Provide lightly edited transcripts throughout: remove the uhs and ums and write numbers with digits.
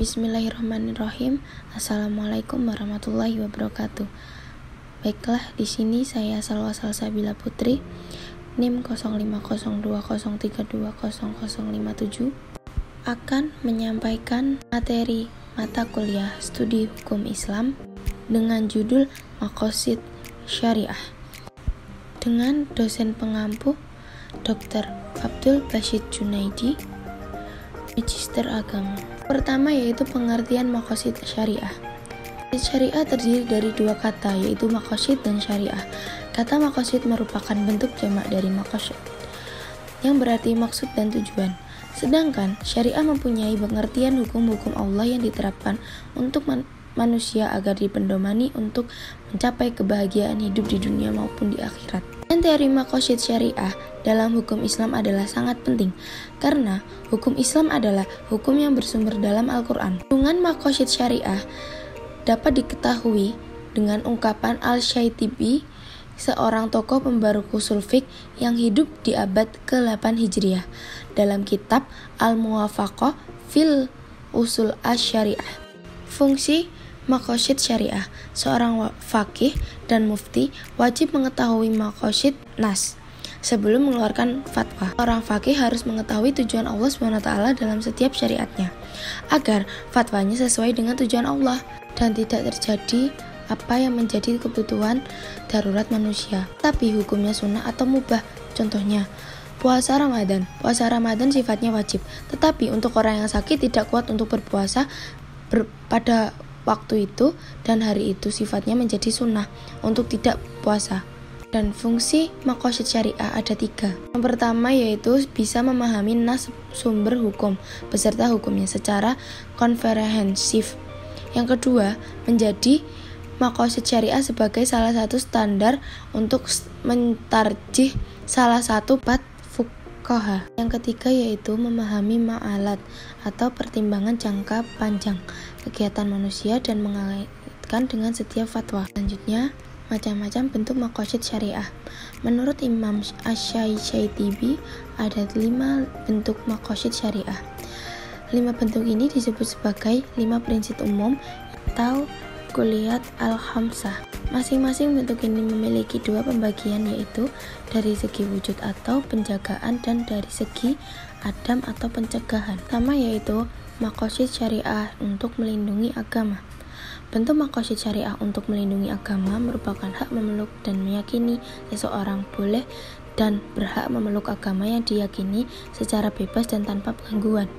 Bismillahirrahmanirrahim. Assalamualaikum warahmatullahi wabarakatuh. Baiklah, di sini saya Salwa Salsabila Putri, NIM 050203200057 akan menyampaikan materi mata kuliah studi hukum Islam dengan judul Maqasid Syariah dengan dosen pengampu Dr. Abdul Basit Junaidi, Magister Agama. Pertama yaitu pengertian maqasid syariah. Syariah terdiri dari dua kata, yaitu maqasid dan syariah. Kata maqasid merupakan bentuk jamak dari maqasid, yang berarti maksud dan tujuan. Sedangkan syariah mempunyai pengertian hukum-hukum Allah yang diterapkan untuk manusia agar dipendomani untuk mencapai kebahagiaan hidup di dunia maupun di akhirat. Dan teori maqasid syariah dalam hukum Islam adalah sangat penting, karena hukum Islam adalah hukum yang bersumber dalam Al-Quran. Kandungan maqasid syariah dapat diketahui dengan ungkapan Al-Syaitibi, seorang tokoh pembaru usul fiqh yang hidup di abad ke-8 Hijriah, dalam kitab Al-Muwafaqah fil Usul Asy-Syariah. Fungsi maqasid syariah: seorang faqih dan mufti wajib mengetahui maqasid nas sebelum mengeluarkan fatwa. Orang faqih harus mengetahui tujuan Allah SWT dalam setiap syariatnya, agar fatwanya sesuai dengan tujuan Allah dan tidak terjadi apa yang menjadi kebutuhan darurat manusia, tapi hukumnya sunnah atau mubah. Contohnya, puasa Ramadan. Puasa Ramadan sifatnya wajib, tetapi untuk orang yang sakit tidak kuat untuk berpuasa pada waktu itu dan hari itu sifatnya menjadi sunnah untuk tidak puasa. Dan fungsi maqasid syariah ada 3. Yang pertama yaitu bisa memahami nas sumber hukum beserta hukumnya secara komprehensif. Yang kedua, menjadi maqasid syariah sebagai salah satu standar untuk mentarjih salah satu pat fuqaha. Yang ketiga yaitu memahami ma'alat atau pertimbangan jangka panjang kegiatan manusia dan mengaitkan dengan setiap fatwa. Selanjutnya, macam-macam bentuk maqasid syariah. Menurut Imam Asy-Syaitibi ada 5 bentuk maqasid syariah. 5 bentuk ini disebut sebagai 5 prinsip umum atau kulliyat al-khamsah. Masing-masing bentuk ini memiliki 2 pembagian, yaitu dari segi wujud atau penjagaan dan dari segi adam atau pencegahan. Pertama yaitu maqasid syariah untuk melindungi agama. Bentuk maqasid syariah untuk melindungi agama merupakan hak memeluk dan meyakini seseorang boleh dan berhak memeluk agama yang diyakini secara bebas dan tanpa gangguan.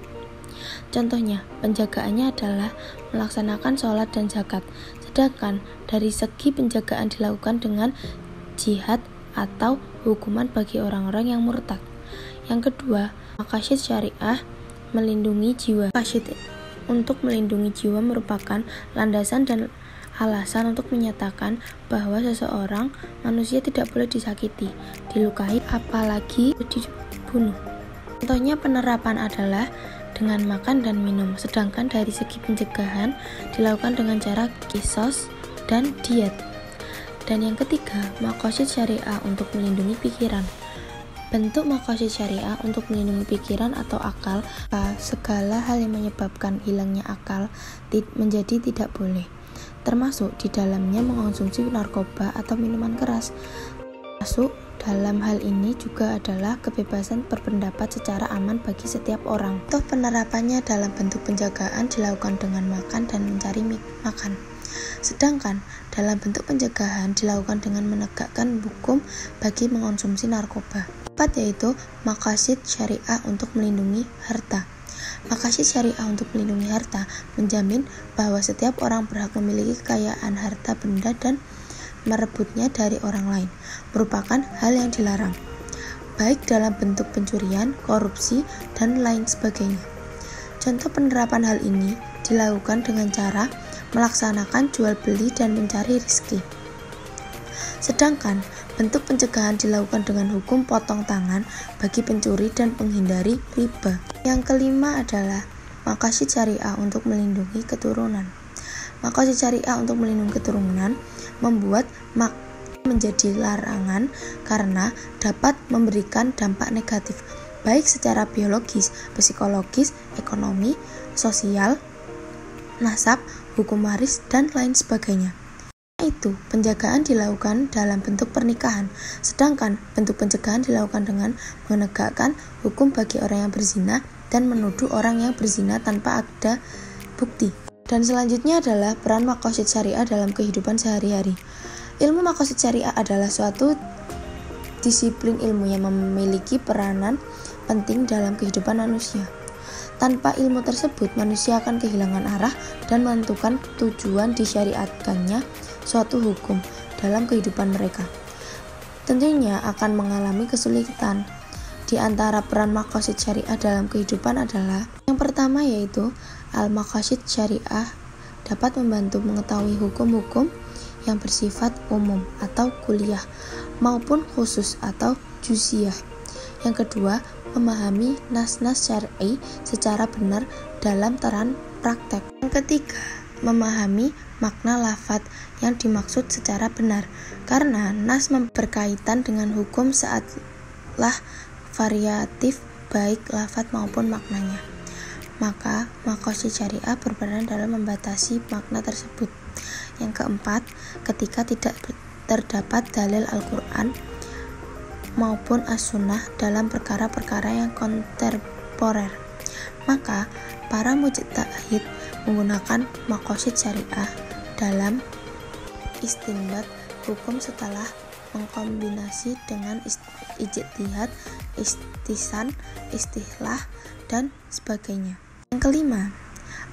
Contohnya, penjagaannya adalah melaksanakan sholat dan zakat, sedangkan dari segi penjagaan dilakukan dengan jihad atau hukuman bagi orang-orang yang murtad. Yang kedua, maqasid syariah melindungi jiwa. Maqasid untuk melindungi jiwa merupakan landasan dan alasan untuk menyatakan bahwa seseorang manusia tidak boleh disakiti, dilukai, apalagi dibunuh. Contohnya penerapan adalah dengan makan dan minum, sedangkan dari segi pencegahan dilakukan dengan cara qisas dan diet. Dan yang ketiga, maqasid syariah untuk melindungi pikiran. Bentuk maqasid syariah untuk melindungi pikiran atau akal, segala hal yang menyebabkan hilangnya akal menjadi tidak boleh, termasuk di dalamnya mengonsumsi narkoba atau minuman keras. Masuk dalam hal ini juga adalah kebebasan berpendapat secara aman bagi setiap orang. Toh penerapannya dalam bentuk penjagaan dilakukan dengan makan dan mencari makan. Sedangkan dalam bentuk pencegahan dilakukan dengan menegakkan hukum bagi mengonsumsi narkoba. Keempat yaitu maqasid syariah untuk melindungi harta. Maqasid syariah untuk melindungi harta menjamin bahwa setiap orang berhak memiliki kekayaan harta benda dan merebutnya dari orang lain merupakan hal yang dilarang, baik dalam bentuk pencurian, korupsi, dan lain sebagainya. Contoh penerapan hal ini dilakukan dengan cara melaksanakan jual beli dan mencari rezeki. Sedangkan bentuk pencegahan dilakukan dengan hukum potong tangan bagi pencuri dan menghindari riba. Yang kelima adalah maqasid syariah untuk melindungi keturunan. Maqasid syariah untuk melindungi keturunan membuat menjadi larangan karena dapat memberikan dampak negatif baik secara biologis, psikologis, ekonomi, sosial, nasab, hukum waris, dan lain sebagainya. Itu penjagaan dilakukan dalam bentuk pernikahan, sedangkan bentuk pencegahan dilakukan dengan menegakkan hukum bagi orang yang berzina dan menuduh orang yang berzina tanpa ada bukti. Dan selanjutnya adalah peran maqasid syariah dalam kehidupan sehari-hari. Ilmu maqasid syariah adalah suatu disiplin ilmu yang memiliki peranan penting dalam kehidupan manusia. Tanpa ilmu tersebut, manusia akan kehilangan arah dan menentukan tujuan disyariatkannya suatu hukum dalam kehidupan mereka. Tentunya akan mengalami kesulitan. Di antara peran maqasid syariah dalam kehidupan adalah yang pertama yaitu al-maqasid syariah dapat membantu mengetahui hukum-hukum yang bersifat umum atau kuliah maupun khusus atau juz'iyah. Yang kedua, memahami nas-nas syar'i secara benar dalam terang praktek. Yang ketiga, memahami makna lafadz yang dimaksud secara benar, karena nas berkaitan dengan hukum saatlah variatif baik lafadz maupun maknanya. Maka maqasid syariah berperan dalam membatasi makna tersebut. Yang keempat, ketika tidak terdapat dalil Al-Quran maupun as-sunnah dalam perkara-perkara yang kontemporer, maka para mujtahid menggunakan maqasid syariah dalam istinbat hukum setelah mengkombinasi dengan ijtihad, istihsan, istihlah, dan sebagainya. Yang kelima,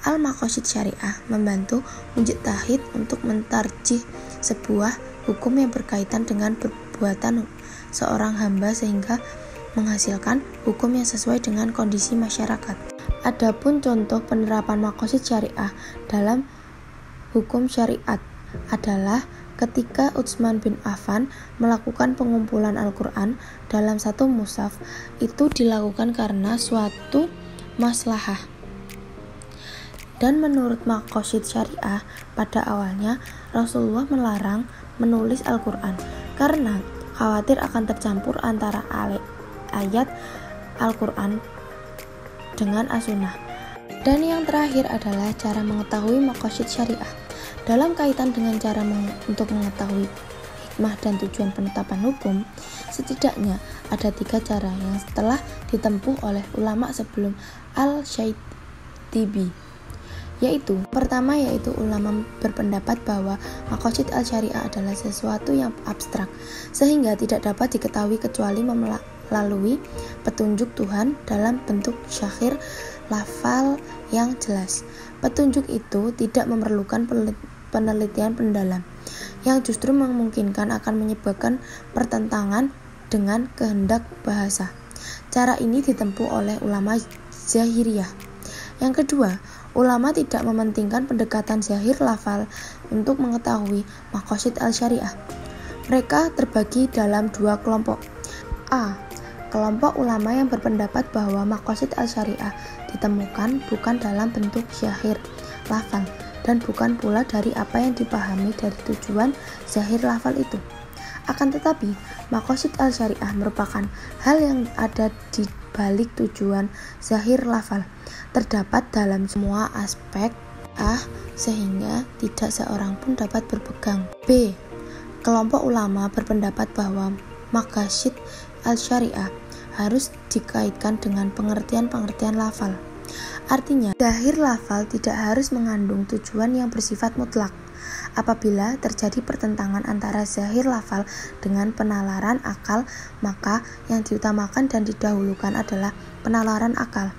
al-maqasid syariah membantu mujtahid untuk mentarjih sebuah hukum yang berkaitan dengan perbuatan seorang hamba sehingga menghasilkan hukum yang sesuai dengan kondisi masyarakat. Adapun contoh penerapan maqasid syariah dalam hukum syariat adalah ketika Utsman bin Affan melakukan pengumpulan Al-Quran dalam satu mushaf. Itu dilakukan karena suatu maslahah. Dan menurut maqasid syariah, pada awalnya Rasulullah melarang menulis Al-Quran karena khawatir akan tercampur antara ayat Al-Quran dengan as-sunnah. Dan yang terakhir adalah cara mengetahui maqasid syariah. Dalam kaitan dengan cara untuk mengetahui hikmah dan tujuan penetapan hukum, setidaknya ada 3 cara yang telah ditempuh oleh ulama sebelum Al-Syaitibi. Pertama yaitu ulama berpendapat bahwa maqasid al-syariah adalah sesuatu yang abstrak sehingga tidak dapat diketahui kecuali melalui petunjuk Tuhan dalam bentuk syahir lafal yang jelas. Petunjuk itu tidak memerlukan penelitian pendalam yang justru memungkinkan akan menyebabkan pertentangan dengan kehendak bahasa. Cara ini ditempuh oleh ulama Zahiriyah. Yang kedua, ulama tidak mementingkan pendekatan zahir lafal untuk mengetahui maqasid al-syariah. Mereka terbagi dalam 2 kelompok. A. Kelompok ulama yang berpendapat bahwa maqasid al-syariah ditemukan bukan dalam bentuk zahir lafal dan bukan pula dari apa yang dipahami dari tujuan zahir lafal itu. Akan tetapi, maqasid al-syariah merupakan hal yang ada di balik tujuan zahir lafal, terdapat dalam semua aspek sehingga tidak seorang pun dapat berpegang. B. Kelompok ulama berpendapat bahwa maqasid al-syariah harus dikaitkan dengan pengertian-pengertian lafal. Artinya, zahir lafal tidak harus mengandung tujuan yang bersifat mutlak. Apabila terjadi pertentangan antara zahir lafal dengan penalaran akal, maka yang diutamakan dan didahulukan adalah penalaran akal,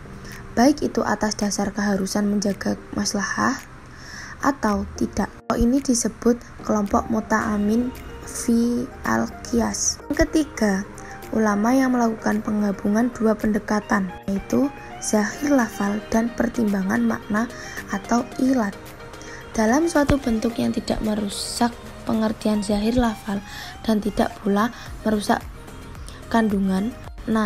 baik itu atas dasar keharusan menjaga maslahah atau tidak. Ini disebut kelompok muta'amin fi al-qiyas. Yang ketiga, ulama yang melakukan penggabungan 2 pendekatan, yaitu zahir lafal dan pertimbangan makna atau ilat. Dalam suatu bentuk yang tidak merusak pengertian zahir lafal dan tidak pula merusak kandungan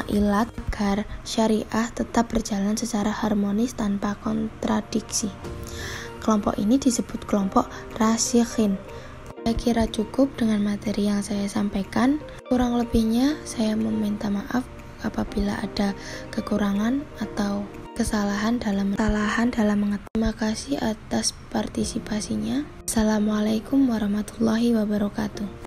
ilat agar syariah tetap berjalan secara harmonis tanpa kontradiksi. Kelompok ini disebut kelompok rasikhin. Saya kira cukup dengan materi yang saya sampaikan. Kurang lebihnya saya meminta maaf apabila ada kekurangan atau kesalahan dalam mengetahui. Terima kasih atas partisipasinya. Assalamualaikum warahmatullahi wabarakatuh.